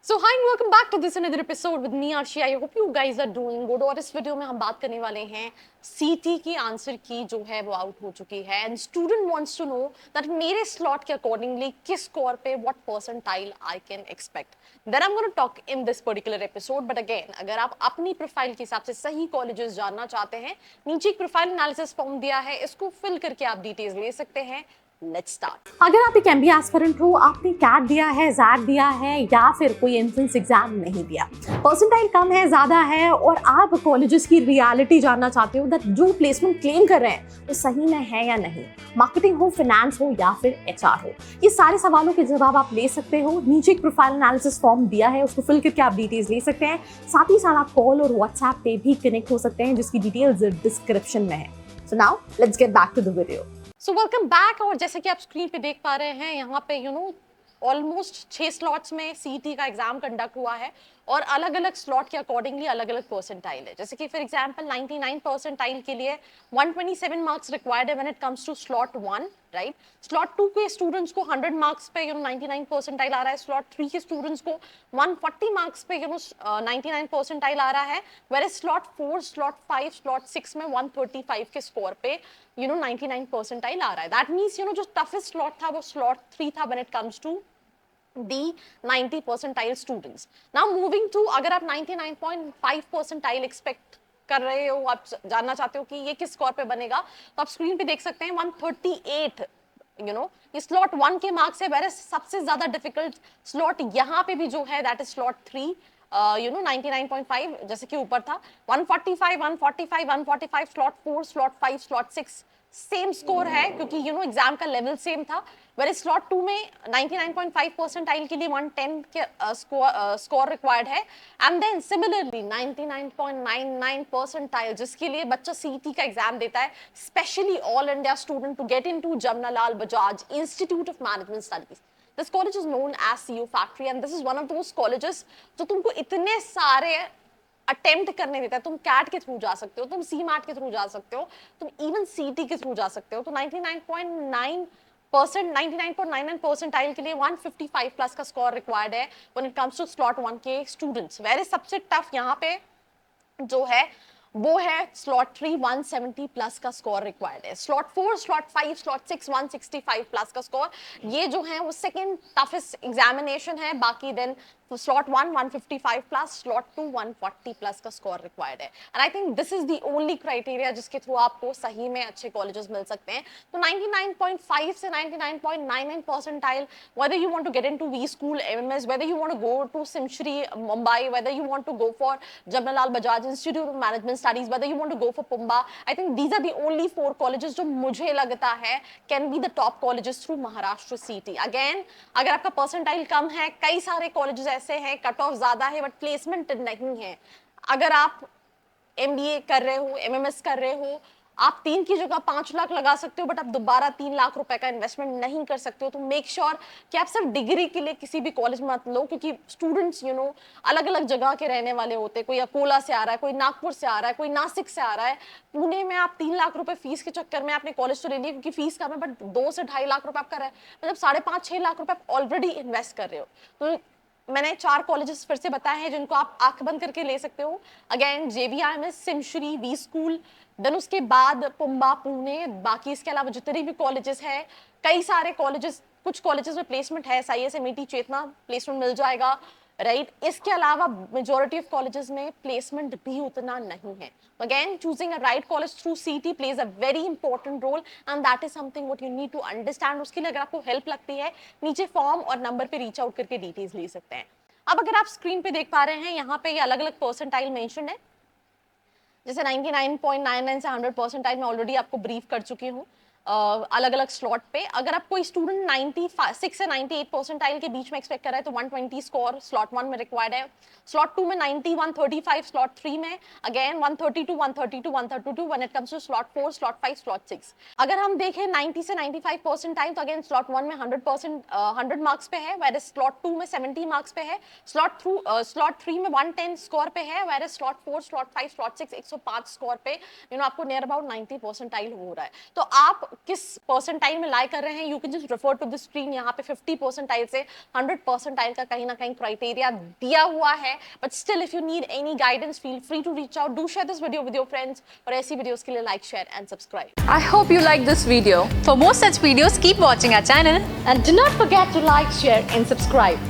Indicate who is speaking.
Speaker 1: So hi and welcome back to this another episode with me Arshi. I hope you guys are doing good. और इस video में हम बात करने वाले हैं सीटी की आंसर की जो है वो आउट हो चुकी है and student wants to know that मेरे स्लॉट के अकॉर्डिंगली किस स्कोर पे what percentile I can expect. Then I am gonna talk in this particular episode. But again अगर आप अपनी प्रोफाइल के हिसाब से सही कॉलेजेस जानना चाहते हैं, नीचे एक प्रोफाइल एनालिसिस फॉर्म दिया है, इसको फिल करके आप डिटेल्स ले सकते हैं. Let's start.
Speaker 2: अगर आप एक एमबीए एस्पिरेंट हो, आपने कैट दिया है, जैट दिया है या फिर कोई एंट्रेंस एग्जाम नहीं दिया, परसेंटाइल कम है, ज़्यादा है और आप कॉलेजेस की रियलिटी जानना चाहते हो दैट जो प्लेसमेंट क्लेम कर रहे हैं वो सही में है या नहीं, मार्केटिंग हो, फाइनेंस हो या फिर एचआर हो, ये सारे सवालों के जवाब आप ले सकते हो. नीचे एक प्रोफाइल एनालिसिस फॉर्म दिया है, उसको फिल करके आप डिटेल्स ले सकते हैं. साथ ही साथ आप कॉल और व्हाट्सएप पे भी कनेक्ट हो सकते हैं जिसकी डिटेल्स डिस्क्रिप्शन में है. So now let's get back to the video.
Speaker 1: So welcome back. और जैसे कि आप स्क्रीन पे देख पा रहे हैं, यहाँ पे ऑलमोस्ट 6 स्लॉट्स में सीटी का एग्जाम कंडक्ट हुआ है और अलग अलग स्लॉट के अकॉर्डिंगली अलग अलग परसेंटाइल है. जैसे कि फॉर एग्जांपल 99 परसेंटाइल के लिए 127 मार्क्स रिक्वायर्ड है when it comes to slot 1, right. Slot 2 के स्टूडेंट्स को 100 मार्क्स पे 99 परसेंटाइल आ रहा है. स्लॉट 3 के स्टूडेंट्स को 140 मार्क्स पे 99 परसेंटाइल आ रहा है. वेयर स्लॉट 4, स्लॉट 5, स्लॉट 6 में 135 के स्कोर पे 99 परसेंटाइल आ रहा है. दैट मीन्स जो टफेस्ट स्लॉट था वो स्लॉट 3 था when it comes to the 90 percentile students. Now moving to, अगर आप 99.5 percentile expect कर रहे हो, आप जानना चाहते हो कि ये किस स्कोर पे बनेगा, तो आप स्क्रीन पे देख सकते हैं 138. ये स्लॉट 1 के मार्क्स है. वेयर सबसे ज्यादा डिफिकल्ट स्लॉट यहाँ पे भी जो है दैट इज स्लॉट 3, 99.5 जैसे कि ऊपर था. 145, 145, 145, slot 4, slot 5, slot 6 same score है क्योंकि एग्जाम का लेवल सेम था. वेयर स्लॉट 2 में 99.5 परसेंटाइल के लिए 110 के स्कोर रिक्वायर्ड है. एंड देन सिमिलरली 99.99 परसेंटाइल जिसके लिए बच्चा सीटी का एग्जाम देता है, specially all India student to get into Jamnalal Bajaj institute of management studies. This college is known as CU Factory and this is one of those colleges जो तुमको इतने सारे अटेम्प्ट करने देता है. तुम कैट के थ्रू जा सकते हो, तुम सी मैट के थ्रू जा सकते हो, तुम इवन सीटी के थ्रू जा सकते हो. तो 99.99 परसेंटाइल के लिए 155 प्लस का स्कोर रिक्वायर्ड है when it comes to slot 1 के स्टूडेंट्स. वेयर सबसे टफ यहाँ पे जो है वो है स्लॉट 3, 170 प्लस का स्कोर रिक्वायर्ड है. स्लॉट 4, स्लॉट 5, स्लॉट 6, 165 प्लस का स्कोर. ये जो है वो सेकंड टफेस्ट एग्जामिनेशन है. बाकी then slot 1 155 plus, slot 2 140 plus का स्कोर रिक्वायर्ड है. And I think this is the only criteria जिसके थ्रू आपको सही में अच्छे कॉलेजेस मिल सकते हैं. तो 99.5 से 99.99 percentile, whether you want to get into V School MMS, whether you want to go to Simshri Mumbai, whether you want to go for Jamnalal Bajaj Institute of Management Studies, whether you want to go for Pumba, I think these are the only 4 colleges जो मुझे लगता है can be the top colleges through Maharashtra CT. Again, अगर आपका percentile कम है, कई सारे colleges ऐसे हैं, कट ऑफ ज्यादा है बट प्लेसमेंट नहीं है. अगर आप एमबीए कर रहे हो, एमएमएस कर रहे हो, आप 3 की जगह 5 लाख लगा सकते हो बट आप दोबारा 3 लाख रुपए का इन्वेस्टमेंट नहीं कर सकते हो. तो मेक श्योर कि आप सिर्फ डिग्री के लिए किसी भी कॉलेज में मत लो क्योंकि स्टूडेंट्स अलग अलग जगह के रहने वाले होते हैं. कोई अकोला से आ रहा है, कोई नागपुर से आ रहा है, कोई नासिक से आ रहा है. पुणे में आप 3 लाख रुपए फीस के चक्कर में आपने कॉलेज तो ले लिया क्योंकि फीस कम है बट 2 से 2.5 लाख रुपए आप कर रहे हैं, मतलब 5.5-6 लाख रुपए आप ऑलरेडी इन्वेस्ट कर रहे हो. तो मैंने 4 कॉलेजेस फिर से बताए हैं जिनको आप आंख बंद करके ले सकते हो. अगेन JVIMS, सिमश्री, वी स्कूल, देन उसके बाद पुंबा, पुणे. बाकी इसके अलावा जितने भी कॉलेजेस हैं, कई सारे कॉलेजेस, कुछ कॉलेजेस में प्लेसमेंट है, SIS, MIT, चेतना प्लेसमेंट मिल जाएगा, राइट. इसके अलावा मेजोरिटी ऑफ कॉलेजेस में प्लेसमेंट भी उतना नहीं है. Again choosing a right college through CT plays a very important role and that is something what you need to understand. उसके लिए अगर आपको हेल्प लगती है, नीचे फॉर्म और नंबर पे रीच आउट करके डिटेल्स ले सकते हैं. अब अगर आप स्क्रीन पे देख पा रहे हैं, यहाँ पे ये अलग अलग परसेंटाइल मेंशन है. जैसे 99.99 से 100 परसेंटाइल मैं ऑलरेडी आपको ब्रीफ कर चुकी हूँ अलग अलग स्लॉट पे. अगर आप कोई स्टूडेंट 96 से 98 परसेंटाइल के बीच में एक्सपेक्ट कर रहा है तो 120 स्कोर स्लॉट 1 में रिक्वायर्ड है. स्लॉट 2 में 90, 135, स्लॉट 3 में again 132, 132, 132 when it comes to slot 4, slot 5, slot 6. अगर हम देखें 90 से 95 परसेंटाइल तो अगेन स्लॉट 1 में 100 मार्क्स पे है, वेयर स्लॉट 2 में 70 मार्क्स पे है, स्लॉट 3 में 110 स्कोर पे है, where slot 4, slot 5, slot 6 105 score पे आपको नियर अबाउट 90 परसेंटाइल हो रहा है. तो आप किस परसेंटाइल में लाई कर रहे हैं, you can just refer to the screen. यहाँ पे 50 परसेंटाइल से 100 परसेंटाइल का कहीं ना कहीं क्राइटेरिया दिया हुआ है, but still if you need any guidance feel free to reach out. Do share this video with your friends, और ऐसी वीडियोस के लिए like, share and subscribe.
Speaker 3: I hope you like this video. For more such videos, keep watching our channel.
Speaker 2: And do not forget to like, share and subscribe.